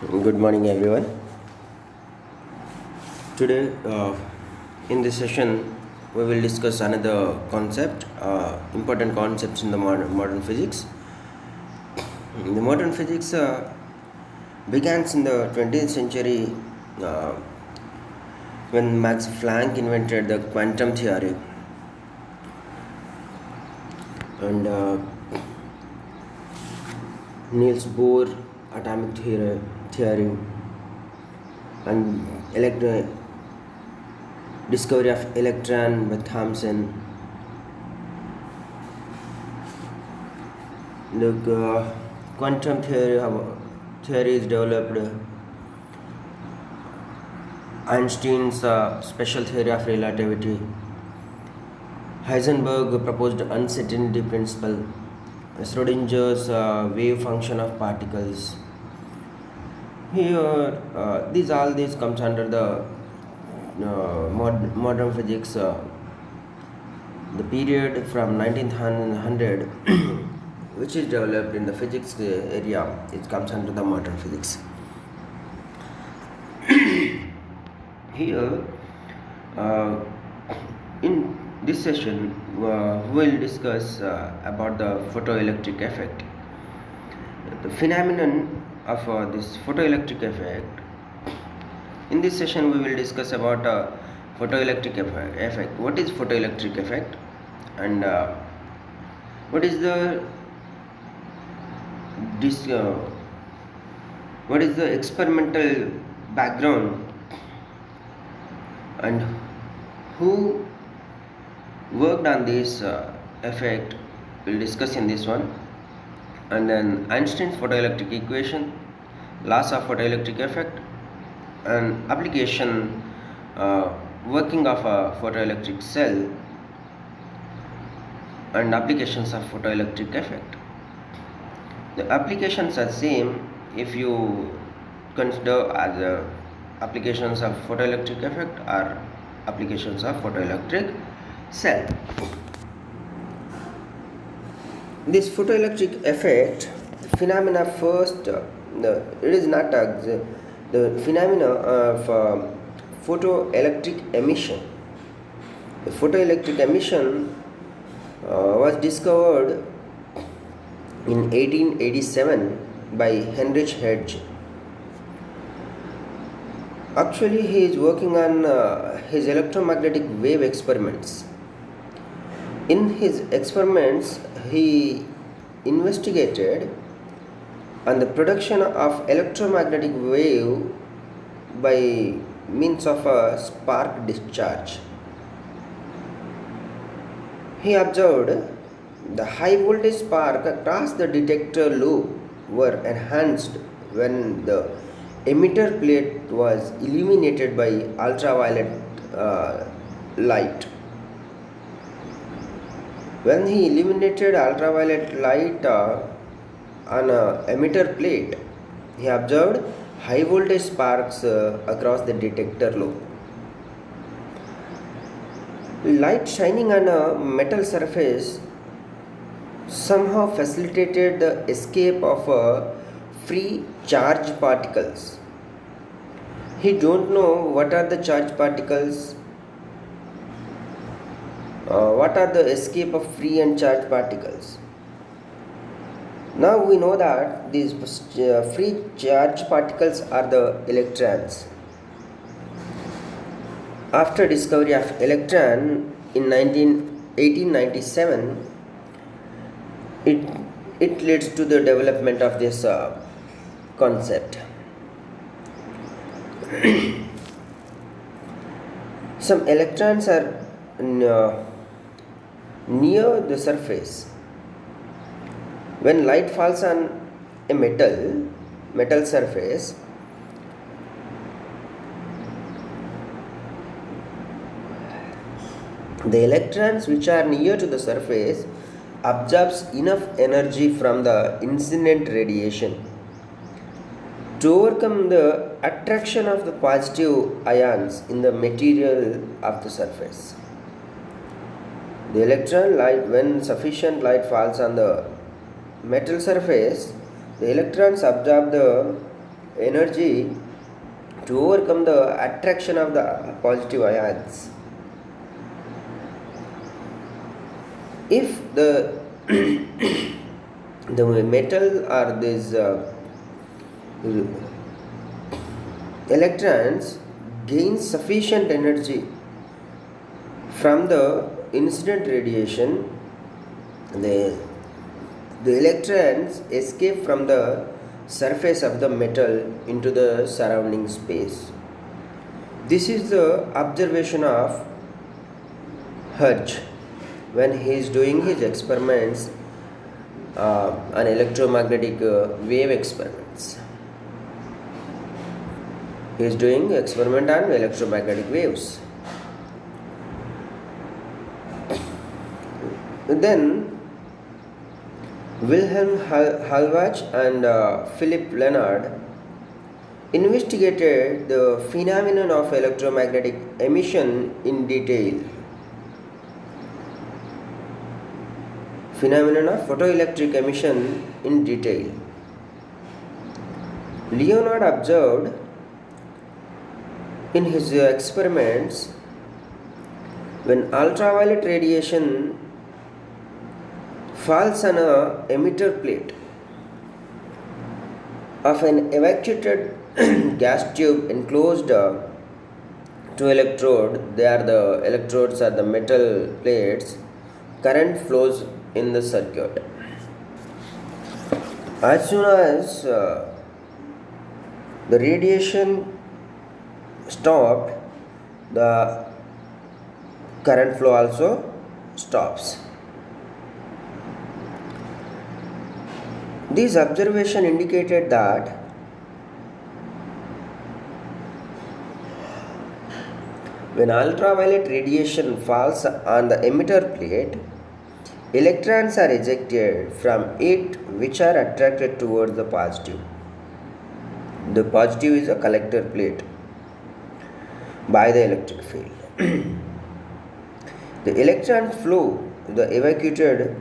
Good morning, everyone. Today, in this session, we will discuss another concept, important concepts in the modern physics. The modern physics began in the 20th century uh, when Max Planck invented the quantum theory, and Niels Bohr atomic theory, and discovery of electron by Thomson. The quantum theory is developed. Einstein's special theory of relativity. Heisenberg proposed uncertainty principle. Schrodinger's wave function of particles. Here, these comes under the modern physics. The period from 1900, which is developed in the physics area, it comes under the modern physics. Here, in this session, we will discuss about the photoelectric effect. The phenomenon of this photoelectric effect. In this session, we will discuss about photoelectric effect. What is photoelectric effect, and what is the this what is the experimental background, and who worked on this effect. We'll discuss in this one. And then Einstein's photoelectric equation, laws of photoelectric effect, and application, working of a photoelectric cell, and applications of photoelectric effect. The applications are same if you consider as applications of photoelectric effect or applications of photoelectric cell. This photoelectric effect phenomena first, it is not the phenomena of photoelectric emission. The photoelectric emission was discovered in 1887 by Heinrich Hertz. Actually, he is working on his electromagnetic wave experiments. In his experiments, he investigated on the production of electromagnetic wave by means of a spark discharge. He observed the high voltage spark across the detector loop were enhanced when the emitter plate was illuminated by ultraviolet light. When he illuminated ultraviolet light on a emitter plate, he observed high voltage sparks across the detector loop. Light shining on a metal surface somehow facilitated the escape of free charge particles. He don't know what are the charge particles, what are the escape of free and charge particles. Now we know that these free charge particles are the electrons. After discovery of electron in 1897, it leads to the development of this concept. Some electrons are near the surface. When light falls on a metal surface, the electrons which are near to the surface absorbs enough energy from the incident radiation to overcome the attraction of the positive ions in the material of the surface. The electron light, when sufficient light falls on the metal surface, the electrons absorb the energy to overcome the attraction of the positive ions. If the the metal or these electrons gain sufficient energy from the incident radiation, the, the electrons escape from the surface of the metal into the surrounding space. This is the observation of Hertz when he is doing his experiments on electromagnetic wave experiments. He is doing experiment on electromagnetic waves. Then Wilhelm Halbach and Philip Leonard investigated the phenomenon of electromagnetic emission in detail. Phenomenon of photoelectric emission in detail. Leonard observed in his experiments when ultraviolet radiation falls on a emitter plate of an evacuated gas tube enclosed to electrode. They are the electrodes are the metal plates. Current flows in the circuit. As soon as the radiation stopped, the current flow also stops. This observation indicated that when ultraviolet radiation falls on the emitter plate, electrons are ejected from it which are attracted towards the positive. The positive is a collector plate by the electric field. The electron flow, the evacuated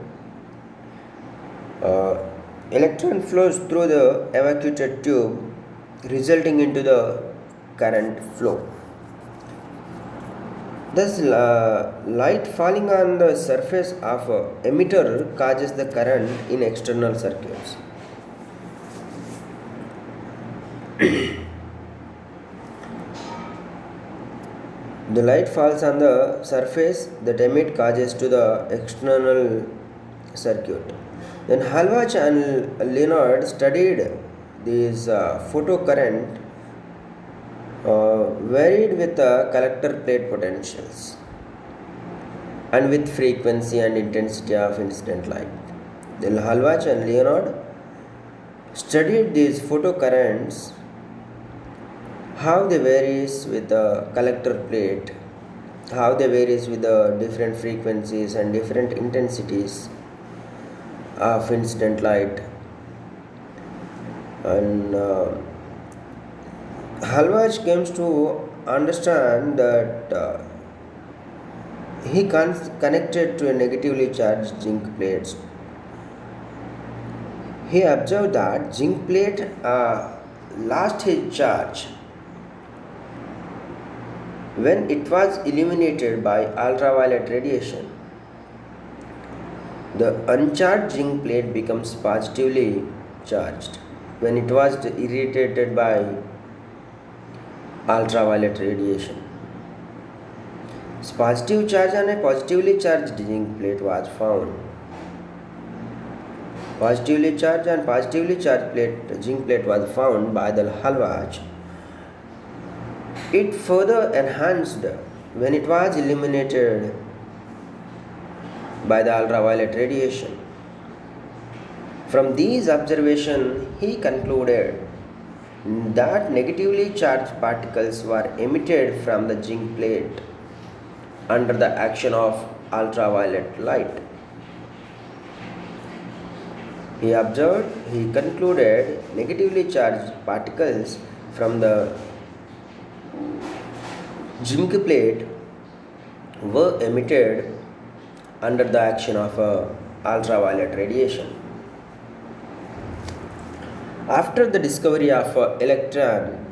electron flows through the evacuated tube, resulting into the current flow. Thus, light falling on the surface of a emitter causes the current in external circuits. The light falls on the surface that emit causes to the external circuit. Then Halbach and Leonard studied this photocurrent varied with collector plate potentials and with frequency and intensity of incident light. Then Halbach and Leonard studied these photocurrents, how they varies with the collector plate, how they varies with the different frequencies and different intensities of incident light. And Halbach comes to understand that he connected to a negatively charged zinc plates. He observed that zinc plate lost its charge when it was illuminated by ultraviolet radiation. The uncharged zinc plate becomes positively charged when it was irradiated by ultraviolet radiation. Positive charge on a positively charged zinc plate was found. Positively charged and positively charged zinc plate was found by the Halbach. It further enhanced when it was illuminated by the ultraviolet radiation. From these observations, he concluded that negatively charged particles were emitted from the zinc plate under the action of ultraviolet light. He concluded negatively charged particles from the zinc plate were emitted under the action of ultraviolet radiation. After the discovery of electron,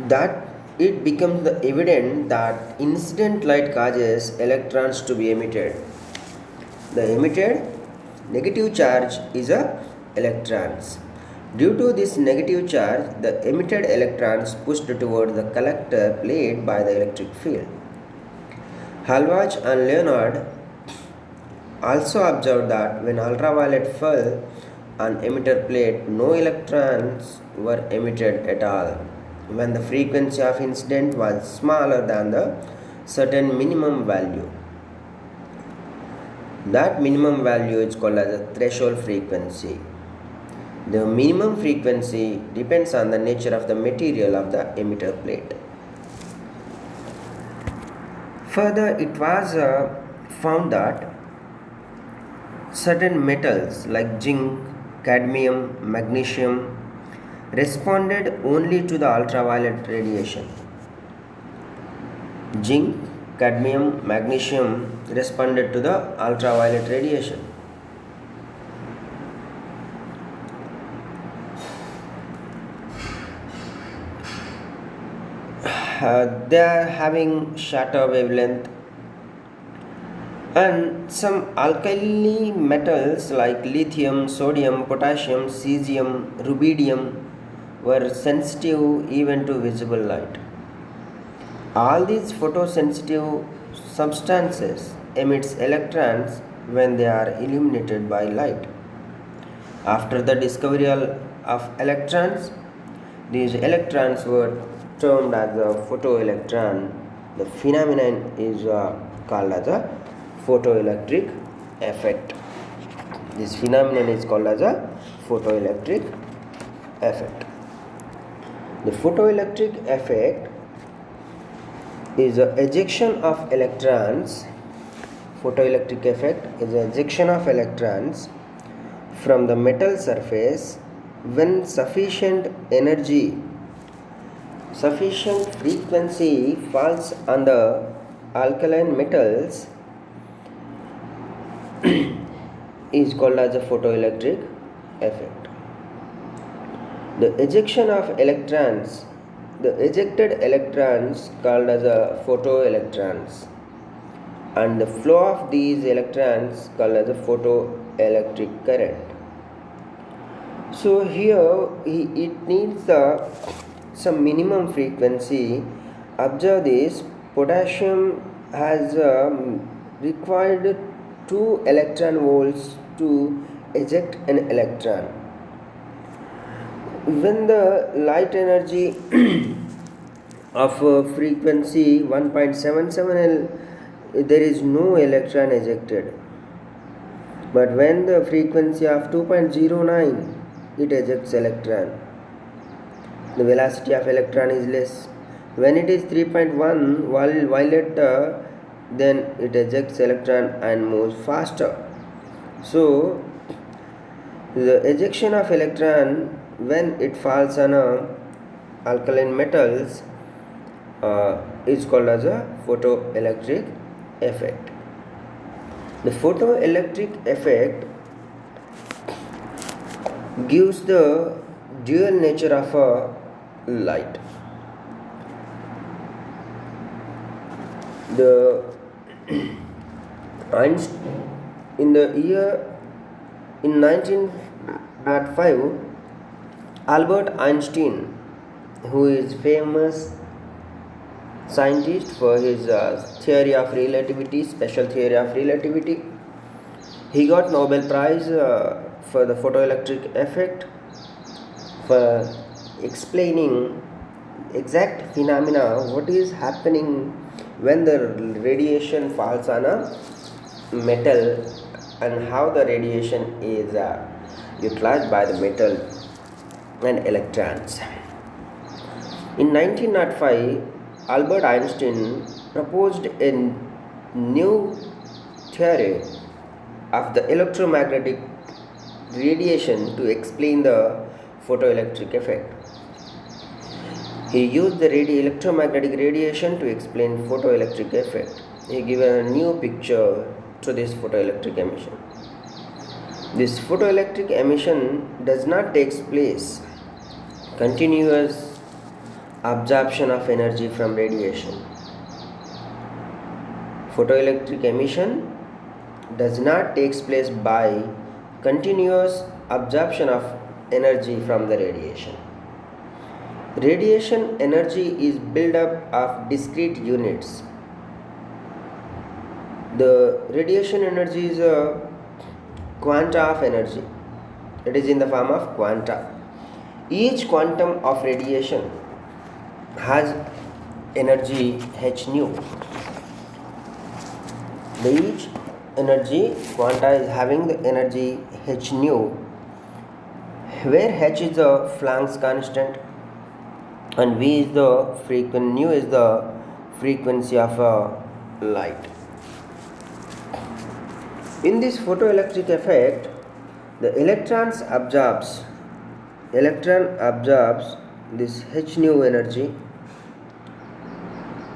that it becomes evident that incident light causes electrons to be emitted. The emitted negative charge is a electrons. Due to this negative charge, the emitted electrons pushed toward the collector plate by the electric field. Halbach and Leonard also observed that when ultraviolet fell on emitter plate, no electrons were emitted at all when the frequency of incident was smaller than the certain minimum value. That minimum value is called as a threshold frequency. The minimum frequency depends on the nature of the material of the emitter plate. Further, it was found that certain metals like zinc, cadmium, magnesium responded only to the ultraviolet radiation. Zinc, cadmium, magnesium responded to the ultraviolet radiation. They are having shorter wavelength, and some alkali metals like lithium, sodium, potassium, cesium, rubidium were sensitive even to visible light. All these photosensitive substances emits electrons when they are illuminated by light. After the discovery of electrons, these electrons were termed as a photoelectron. The phenomenon is called as a photoelectric effect. This phenomenon is called as a photoelectric effect. The photoelectric effect is an ejection of electrons. Photoelectric effect is an ejection of electrons from the metal surface when sufficient frequency falls on the alkaline metals is called as a photoelectric effect. The ejection of electrons, the ejected electrons called as a photoelectrons, and the flow of these electrons called as a photoelectric current. So here it needs some minimum frequency. Observe this: potassium has required 2 electron volts to eject an electron. When the light energy of frequency 1.77 L, there is no electron ejected. But when the frequency of 2.09, it ejects electron. The velocity of electron is less. When it is 3.1 violet, then it ejects electron and moves faster. So the ejection of electron when it falls on alkaline metals is called as a photoelectric effect. The photoelectric effect gives the dual nature of a light. In 1905, Albert Einstein, who is famous scientist for his theory of relativity, special theory of relativity, he got Nobel Prize for the photoelectric effect for explaining exact phenomena, what is happening when the radiation falls on a metal and how the radiation is utilized by the metal and electrons. In 1905, Albert Einstein proposed a new theory of the electromagnetic radiation to explain the photoelectric effect. He used the electromagnetic radiation to explain photoelectric effect. He given a new picture to this photoelectric emission. This photoelectric emission does not take place continuous absorption of energy from radiation. Photoelectric emission does not take place by continuous absorption of energy from the radiation. Radiation energy is built up of discrete units. The radiation energy is a quanta of energy. It is in the form of quanta. Each quantum of radiation has energy h nu. Each energy quanta is having the energy h nu, where h is the Planck's constant and v is the frequency, nu is the frequency of light. In this photoelectric effect, the electron absorbs this h nu energy.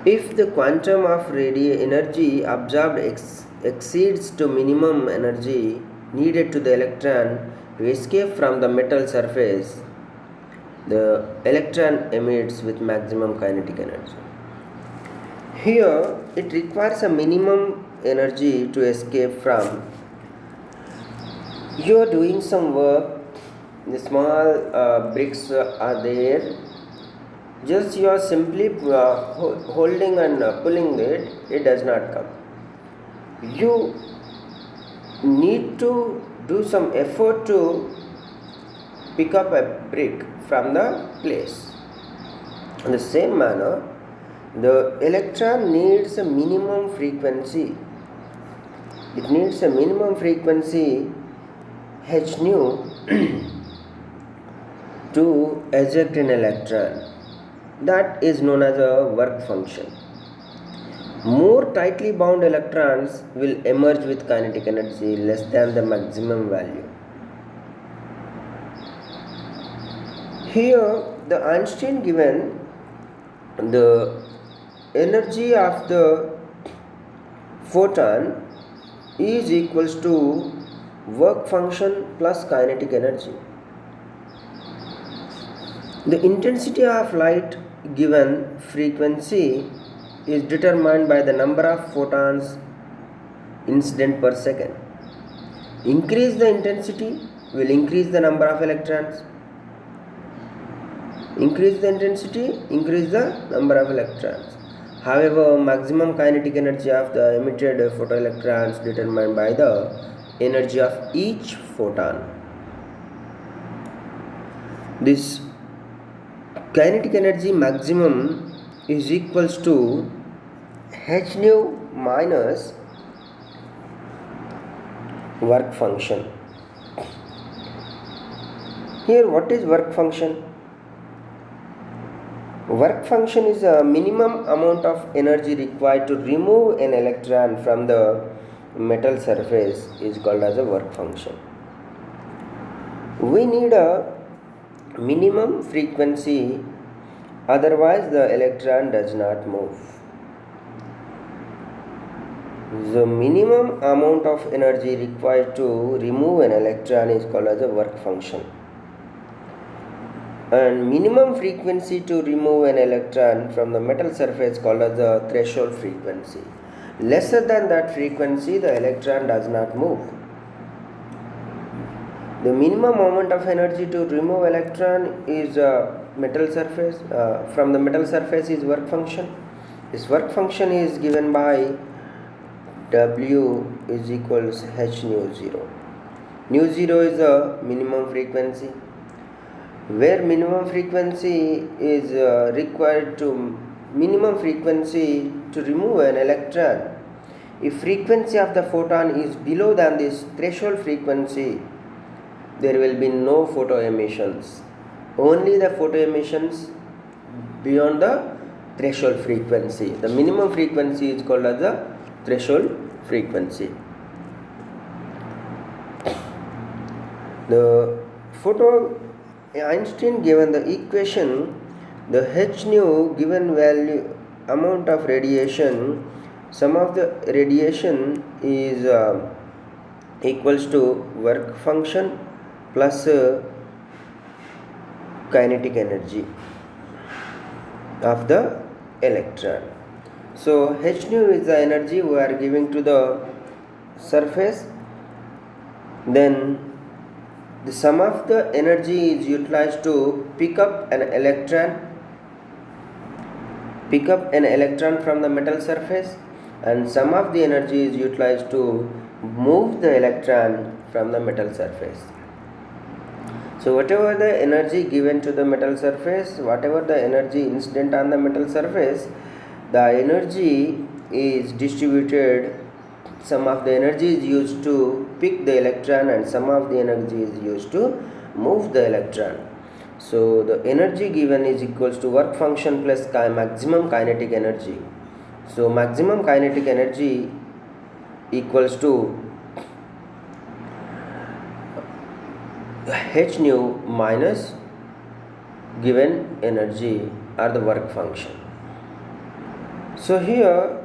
If the quantum of energy absorbed exceeds to minimum energy needed to the electron to escape from the metal surface, the electron emits with maximum kinetic energy. Here, it requires a minimum energy to escape from. You are doing some work, the small bricks are there, just you are simply holding and pulling it does not come. You need to do some effort to pick up a brick from the place. In the same manner, the electron needs a minimum frequency. It needs a minimum frequency h nu to eject an electron. That is known as a work function. More tightly bound electrons will emerge with kinetic energy less than the maximum value. Here, the Einstein given the energy of the photon is equals to work function plus kinetic energy. The intensity of light given frequency is determined by the number of photons incident per second. Increase the intensity will increase the number of electrons. Increase the intensity, increase the number of electrons. However, maximum kinetic energy of the emitted photoelectrons determined by the energy of each photon. This kinetic energy maximum is equals to h nu minus work function. Here, what is work function? Work function is a minimum amount of energy required to remove an electron from the metal surface is called as a work function. We need a minimum frequency, otherwise the electron does not move. The minimum amount of energy required to remove an electron is called as a work function. And minimum frequency to remove an electron from the metal surface called as the threshold frequency. Lesser than that frequency, the electron does not move. The minimum amount of energy to remove electron is metal surface from the metal surface is work function. This work function is given by W is equals h nu 0. Nu 0 is the minimum frequency, where minimum frequency is required to minimum frequency to remove an electron. If frequency of the photon is below than this threshold frequency, there will be no photo emissions. Only the photo emissions beyond the threshold frequency. The minimum frequency is called as the threshold frequency. The Einstein given the equation, the h nu given value amount of radiation, some of the radiation is equals to work function plus kinetic energy of the electron. So h nu is the energy we are giving to the surface. Then the sum of the energy is utilized to pick up an electron from the metal surface, and sum of the energy is utilized to move the electron from the metal surface. So whatever the energy given to the metal surface, whatever the energy incident on the metal surface, the energy is distributed. Some of the energy is used to pick the electron and some of the energy is used to move the electron. So the energy given is equals to work function plus maximum kinetic energy. So maximum kinetic energy equals to h nu minus given energy or the work function. So here,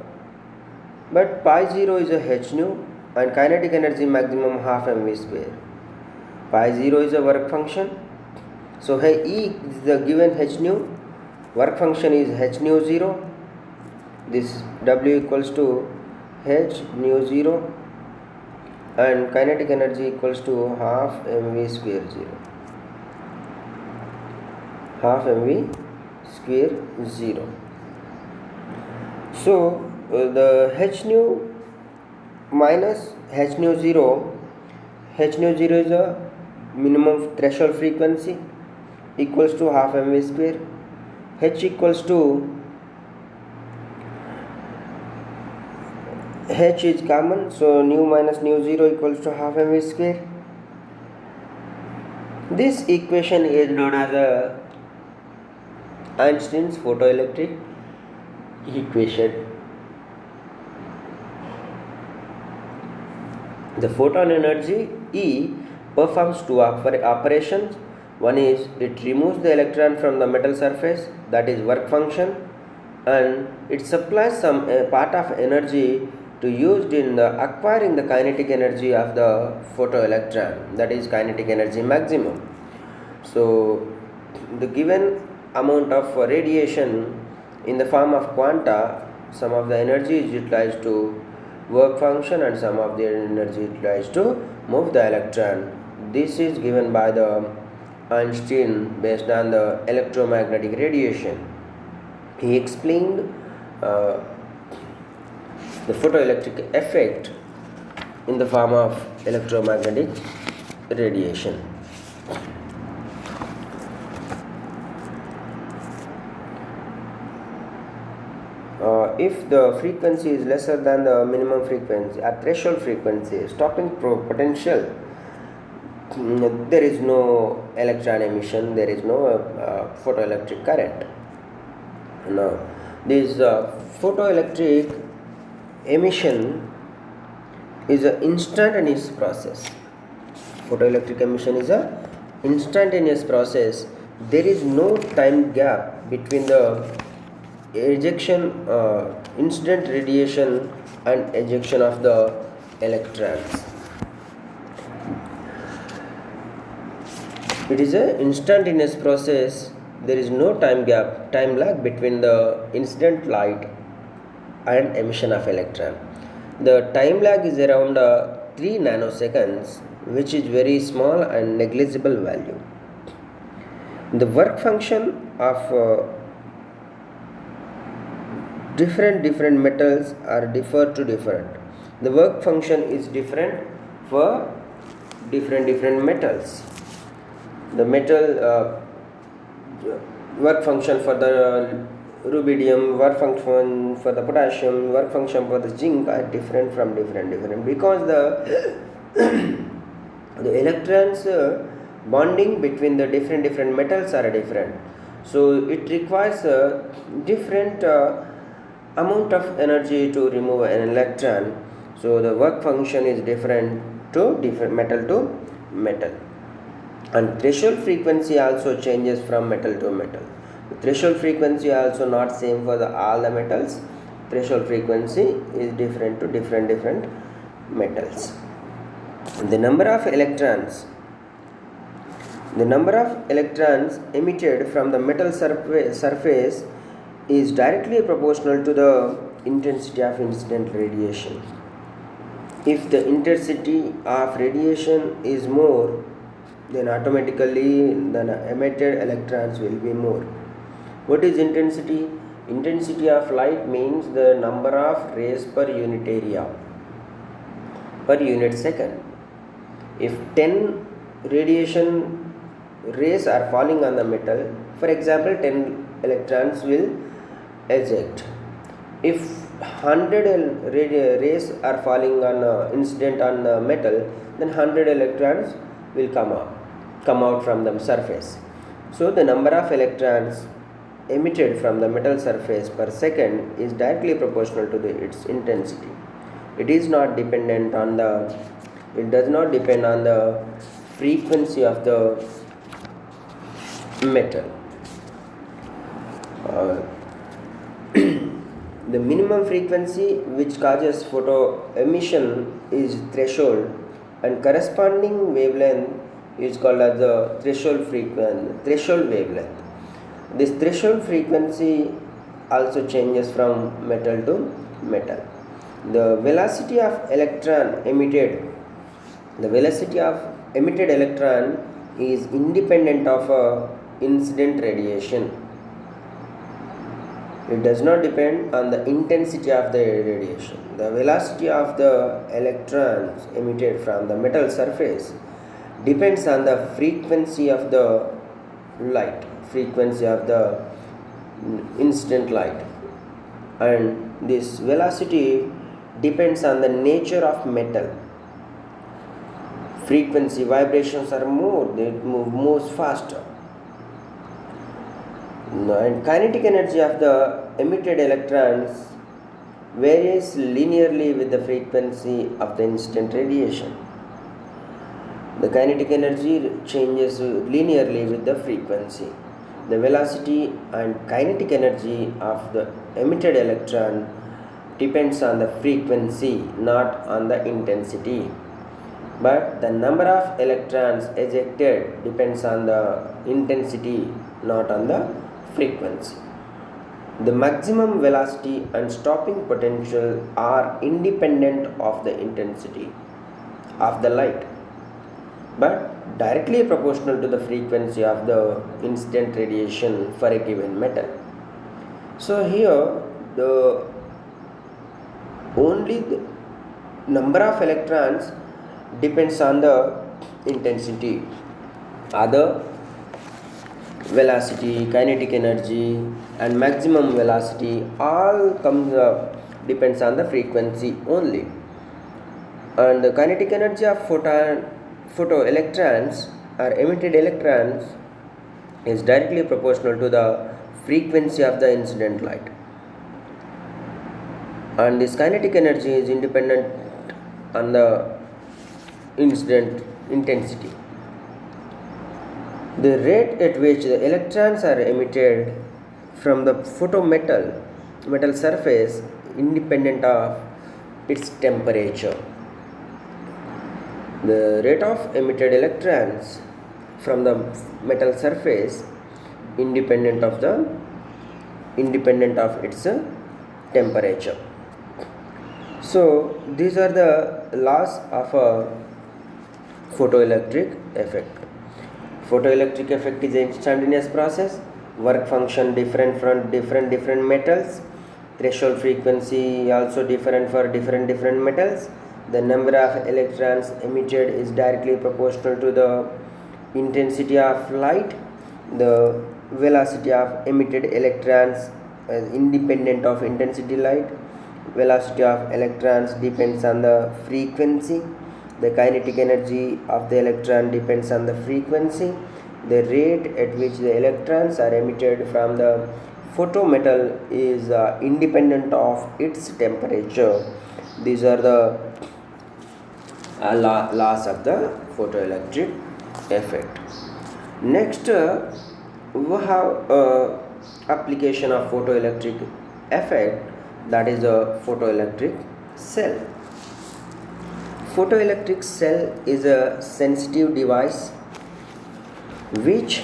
but pi 0 is a h nu and kinetic energy maximum half mv square. Pi 0 is a work function. So here E is the given h nu, work function is h nu 0. This W equals to h nu 0 and kinetic energy equals to half mv square 0. Half mv square 0. So the h nu minus h nu 0, h nu 0 is a minimum threshold frequency equals to half mv square. H equals to h is common, so nu minus nu 0 equals to half mv square. This equation is known as Einstein's photoelectric equation. The photon energy E performs two operations. One is it removes the electron from the metal surface, that is work function, and it supplies some part of energy to used in the acquiring the kinetic energy of the photoelectron, that is kinetic energy maximum. So the given amount of radiation in the form of quanta, some of the energy is utilized to work function and some of the energy utilized to move the electron. This is given by the Einstein based on the electromagnetic radiation. He explained the photoelectric effect in the form of electromagnetic radiation. If the frequency is lesser than the minimum frequency or threshold frequency, stopping potential, there is no electron emission, there is no photoelectric current. Now, this photoelectric emission is an instantaneous process. Photoelectric emission is an instantaneous process. There is no time gap between the ejection, incident radiation and ejection of the electrons. It is an instantaneous process. There is no time lag between the incident light and emission of electron. The time lag is around 3 nanoseconds, which is very small and negligible value. The work function of different metals are different. The work function is different for different metals. The metal work function for the rubidium, work function for the potassium, work function for the zinc are different from different because the electrons bonding between the different metals are different. So it requires a different amount of energy to remove an electron. So the work function is different to different metal to metal. And threshold frequency also changes from metal to metal. The threshold frequency also not same for all the metals. Threshold frequency is different to different metals. The number of electrons The number of electrons emitted from the metal surface is directly proportional to the intensity of incident radiation. If the intensity of radiation is more, then automatically the emitted electrons will be more. What is intensity? Intensity of light means the number of rays per unit area per unit second. If 10 radiation rays are falling on the metal, for example 10 electrons will eject. If 100 rays are falling on incident on the metal, then 100 electrons will come out from the surface. So the number of electrons emitted from the metal surface per second is directly proportional to its intensity. It does not depend on the frequency of the metal. The minimum frequency which causes photo emission is threshold, and corresponding wavelength is called as the threshold wavelength. This threshold frequency also changes from metal to metal. The velocity of emitted electron is independent of incident radiation. It does not depend on the intensity of the radiation. The velocity of the electrons emitted from the metal surface depends on the frequency of the incident light, and this velocity depends on the nature of metal. Frequency vibrations are more, they moves faster. And kinetic energy of the emitted electrons varies linearly with the frequency of the incident radiation. The kinetic energy changes linearly with the frequency. The velocity and kinetic energy of the emitted electron depends on the frequency, not on the intensity. But the number of electrons ejected depends on the intensity, not on the frequency. The maximum velocity and stopping potential are independent of the intensity of the light, but directly proportional to the frequency of the incident radiation for a given metal. So here only the number of electrons depends on the intensity. Other velocity, kinetic energy and maximum velocity all depends on the frequency only. And the kinetic energy of photoelectrons or emitted electrons is directly proportional to the frequency of the incident light, and this kinetic energy is independent on the incident intensity. The rate at which the electrons are emitted from the metal surface independent of its temperature. The rate of emitted electrons from the metal surface independent of its temperature. So these are the laws of a photoelectric effect. Photoelectric effect is an instantaneous process. Work function different from different metals. Threshold frequency also different for different metals. The number of electrons emitted is directly proportional to the intensity of light. The velocity of emitted electrons is independent of intensity light. Velocity of electrons depends on the frequency. The kinetic energy of the electron depends on the frequency. The rate at which the electrons are emitted from the photometal is independent of its temperature. These are the laws of the photoelectric effect. Next, we have application of photoelectric effect, that is a photoelectric cell. Photoelectric cell is a sensitive device which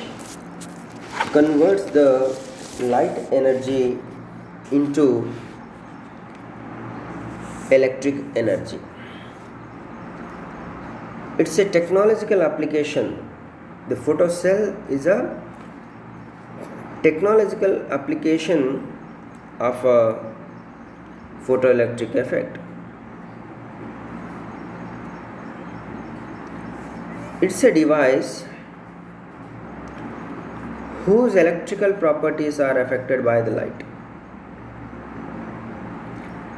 converts the light energy into electric energy. It's a technological application. The photocell is a technological application of a photoelectric effect. It's a device whose electrical properties are affected by the light.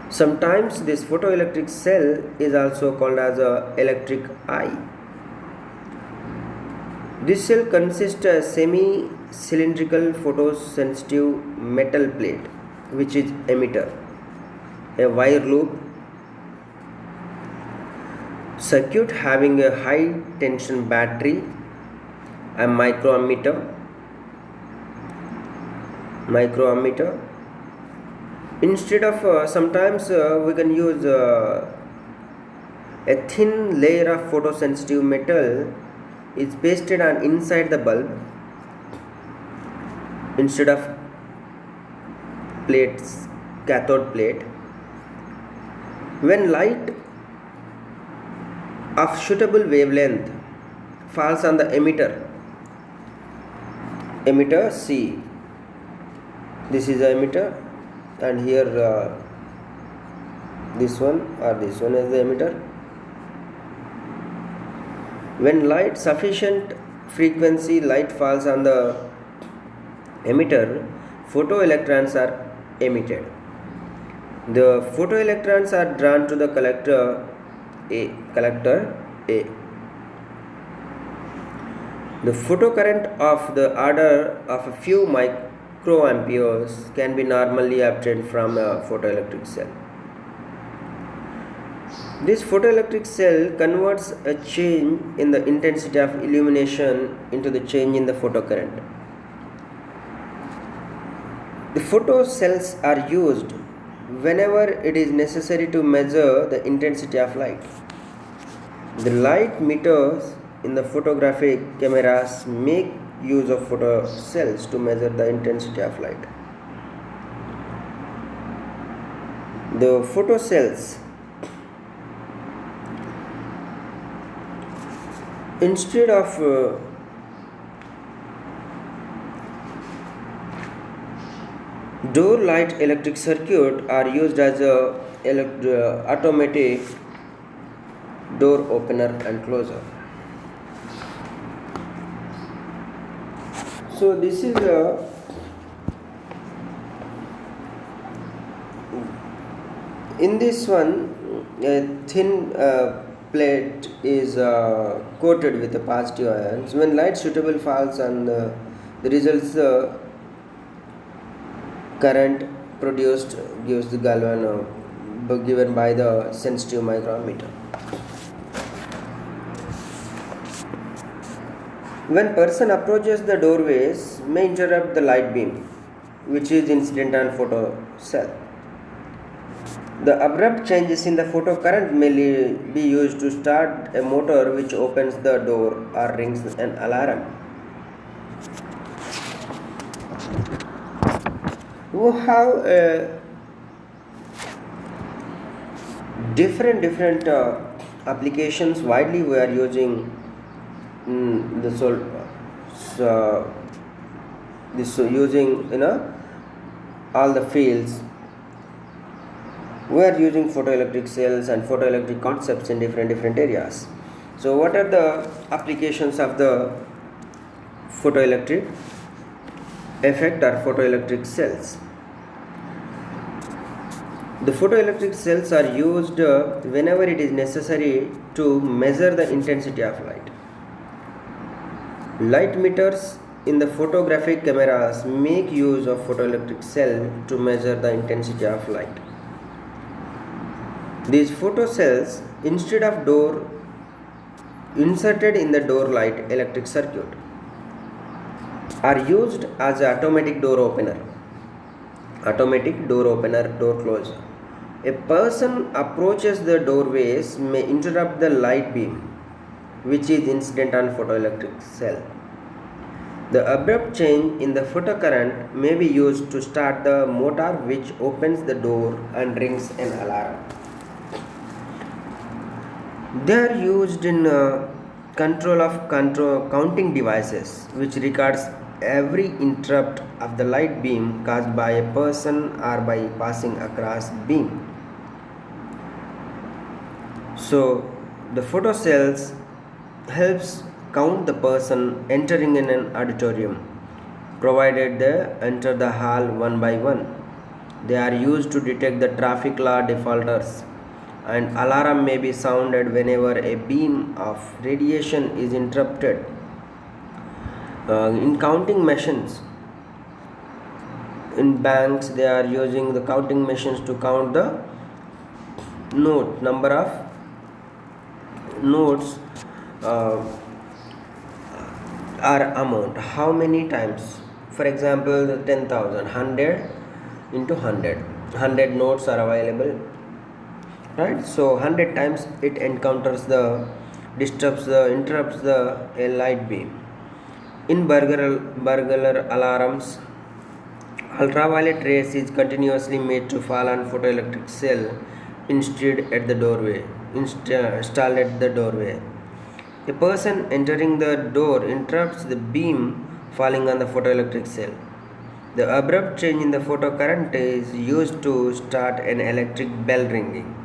Sometimes this photoelectric cell is also called as a electric eye. This cell consists of a semi-cylindrical photosensitive metal plate which is emitter, a wire loop circuit having a high tension battery, a microammeter. Instead of sometimes we can use a thin layer of photosensitive metal is pasted on inside the bulb instead of plates, cathode plate. When light of suitable wavelength falls on the emitter C, this is the emitter, and here this one is the emitter. When light sufficient frequency light falls on the emitter, photoelectrons are emitted. The photoelectrons are drawn to the collector A. The photocurrent of the order of a few microamperes can be normally obtained from a photoelectric cell. This photoelectric cell converts a change in the intensity of illumination into the change in the photocurrent. The photocells are used whenever it is necessary to measure the intensity of light. The light meters in the photographic cameras make use of photocells to measure the intensity of light. The photocells, instead of door light electric circuit, are used as a automatic door opener and closer. So this is in this one a thin plate is coated with the positive ions. When light suitable falls on the results current produced gives the galvan given by the sensitive micrometer. When person approaches the doorways may interrupt the light beam which is incident on photocell. The abrupt changes in the photocurrent may be used to start a motor which opens the door or rings an alarm. We have different applications. Widely we are using using all the fields. We are using photoelectric cells and photoelectric concepts in different areas. So what are the applications of the photoelectric effect or photoelectric cells? The photoelectric cells are used whenever it is necessary to measure the intensity of light. Light meters in the photographic cameras make use of photoelectric cell to measure the intensity of light. These photocells, instead of door, inserted in the door light electric circuit, are used as an automatic door opener, door closer, A person approaches the doorways may interrupt the light beam, which is incident on photoelectric cell. The abrupt change in the photocurrent may be used to start the motor, which opens the door and rings an alarm. They are used in control counting devices, which records every interrupt of the light beam caused by a person or by passing across beam. So the photocells helps count the person entering in an auditorium, provided they enter the hall one by one. They are used to detect the traffic law defaulters, and alarm may be sounded whenever a beam of radiation is interrupted. In counting machines, in banks, they are using the counting machines to count the number of notes or amount, how many times. For example, the 10,000, 100 into 100 notes are available, right? So 100 times it encounters the interrupts the a light beam. In burglar alarms, ultraviolet rays is continuously made to fall on photoelectric cell installed at the doorway. A person entering the door interrupts the beam falling on the photoelectric cell. The abrupt change in the photocurrent is used to start an electric bell ringing.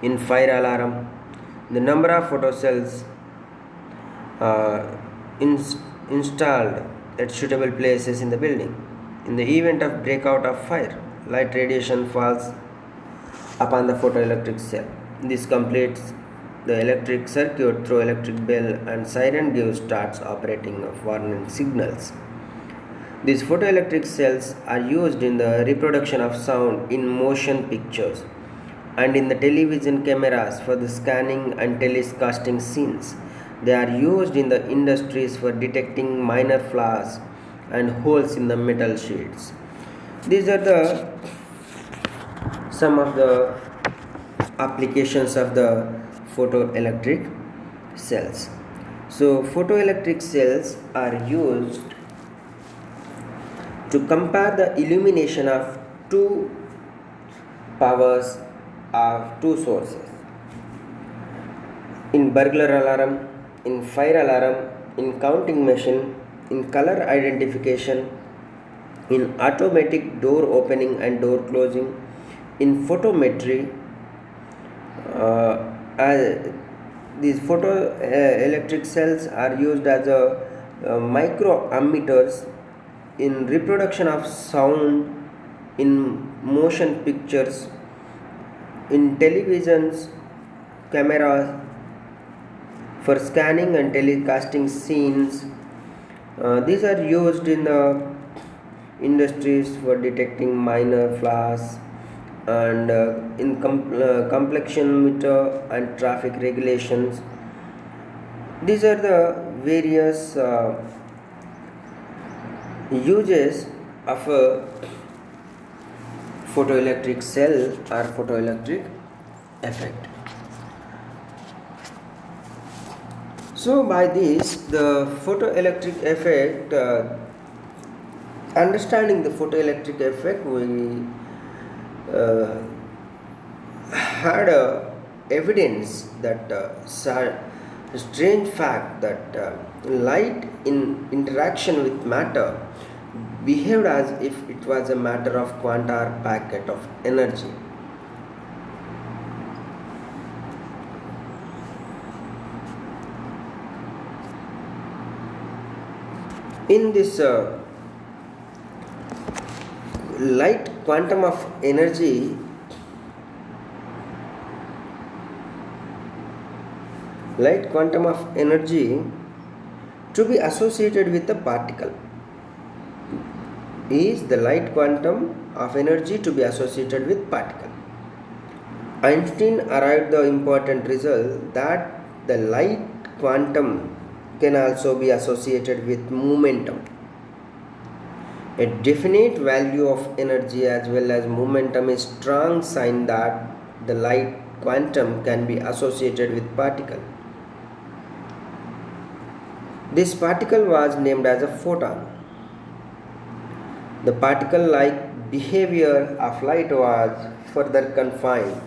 In fire alarm, the number of photocells installed at suitable places in the building. In the event of breakout of fire, light radiation falls upon the photoelectric cell. This completes the electric circuit through electric bell, and siren starts operating of warning signals. These photoelectric cells are used in the reproduction of sound in motion pictures and in the television cameras for the scanning and telecasting scenes. They are used in the industries for detecting minor flaws and holes in the metal sheets. These are some of the applications of the photoelectric cells. So photoelectric cells are used to compare the illumination of two powers of two sources. In burglar alarm, in fire alarm, in counting machine, in color identification, in automatic door opening and door closing, in photometry. These photoelectric cells are used as micro ammeters in reproduction of sound in motion pictures, in televisions, cameras, for scanning and telecasting scenes. These are used in the industries for detecting minor flaws and in complexion meter and traffic regulations. These are the various uses of a photoelectric cell or photoelectric effect. So by this, the photoelectric effect, understanding the photoelectric effect, we had evidence that strange fact that light in interaction with matter behaved as if it was a matter of quantum packet of energy. In this light quantum of energy, to be associated with a particle is the light quantum of energy to be associated with particle. Einstein arrived the important result that the light quantum can also be associated with momentum. A definite value of energy as well as momentum is strong sign that the light quantum can be associated with particle. This particle was named as a photon. The particle-like behavior of light was further confined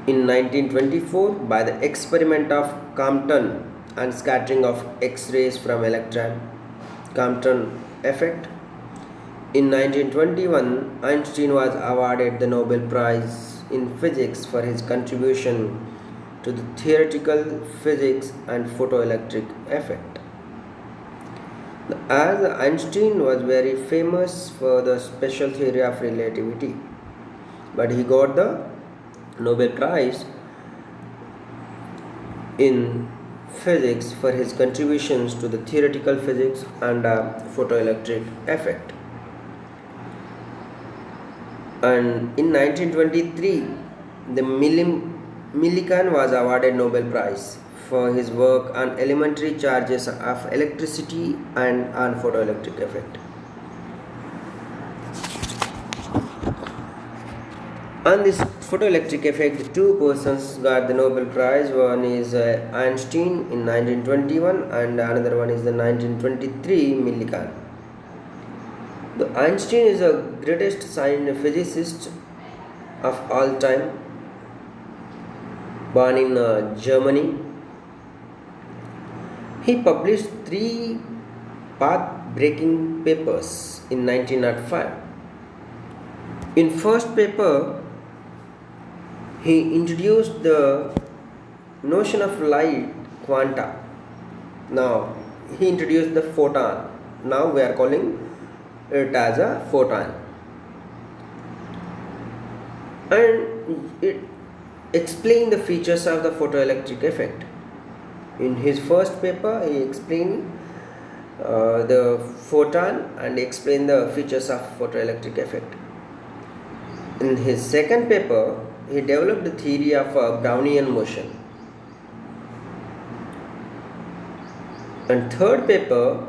in 1924 by the experiment of Compton and scattering of X-rays from electron, Compton effect. In 1921, Einstein was awarded the Nobel Prize in Physics for his contribution to the theoretical physics and photoelectric effect. As Einstein was very famous for the special theory of relativity, but he got the Nobel Prize in physics for his contributions to the theoretical physics and photoelectric effect. And in 1923, the Millikan was awarded Nobel Prize for his work on elementary charges of electricity and on photoelectric effect. On this photoelectric effect, two persons got the Nobel Prize. One is Einstein in 1921 and another one is the 1923 Millikan. The Einstein is the greatest physicist of all time, born in Germany. He published three path-breaking papers in 1905. In first paper, he introduced the notion of light quanta. Now, he introduced the photon. Now we are calling it as a photon. And it explained the features of the photoelectric effect. In his first paper, he explained the photon and explained the features of photoelectric effect. In his second paper, he developed the theory of Brownian motion. And third paper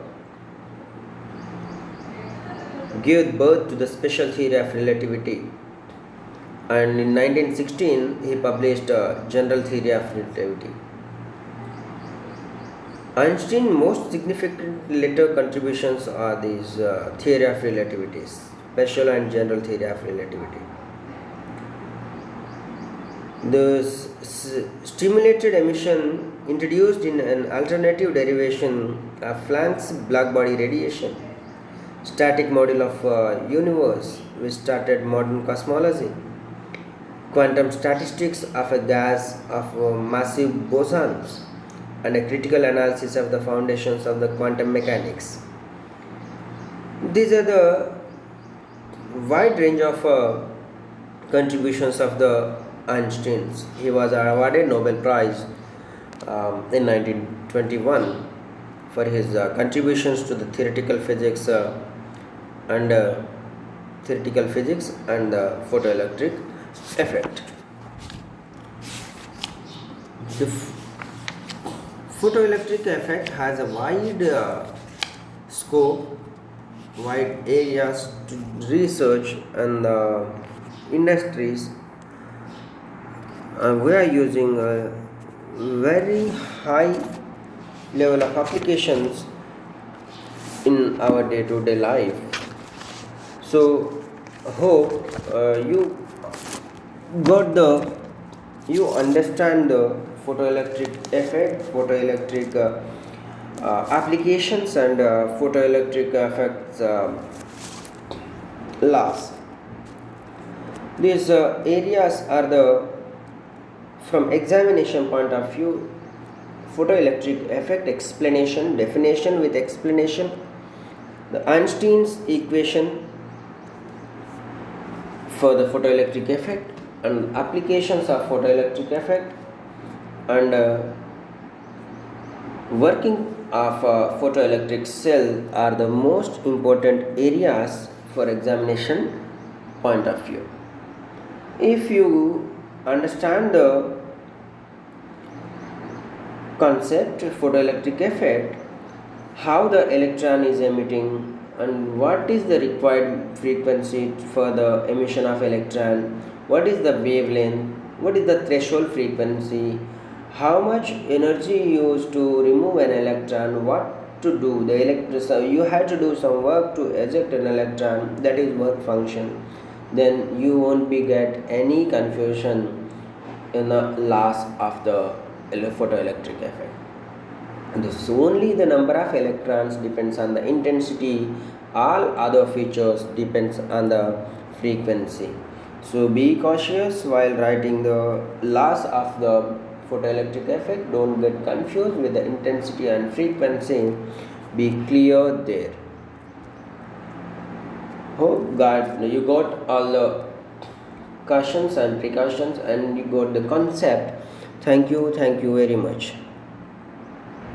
gave birth to the special theory of relativity. And in 1916, he published General Theory of Relativity. Einstein's most significant later contributions are these theory of relativity, special and general theory of relativity. The stimulated emission introduced in an alternative derivation of Planck's blackbody radiation, static model of universe, which started modern cosmology, quantum statistics of a gas of massive bosons, and a critical analysis of the foundations of the quantum mechanics. These are the wide range of contributions of the Einstein. He was awarded Nobel Prize in 1921 for his contributions to the theoretical physics and photoelectric effect. The photoelectric effect has a wide scope, wide areas to research and industries. We are using a very high level of applications in our day-to-day life. So hope you understand the photoelectric effect, photoelectric applications and photoelectric effects laws. These areas are the, from examination point of view, photoelectric effect explanation, definition with explanation, the Einstein's equation for the photoelectric effect and applications of photoelectric effect and working of a photoelectric cell are the most important areas for examination point of view. If you understand the concept photoelectric effect, how the electron is emitting And what is the required frequency for the emission of electron, what is the wavelength, what is the threshold frequency, how much energy used to remove an electron, what to do the electron, so you had to do some work to eject an electron, that is work function. Then you won't be get any confusion in the loss of the photoelectric effect. This only the number of electrons depends on the intensity, all other features depends on the frequency. So be cautious while writing the laws of the photoelectric effect. Don't get confused with the intensity and frequency. Be clear there. Hope God you got all the cautions and precautions and you got the concept. Thank you very much.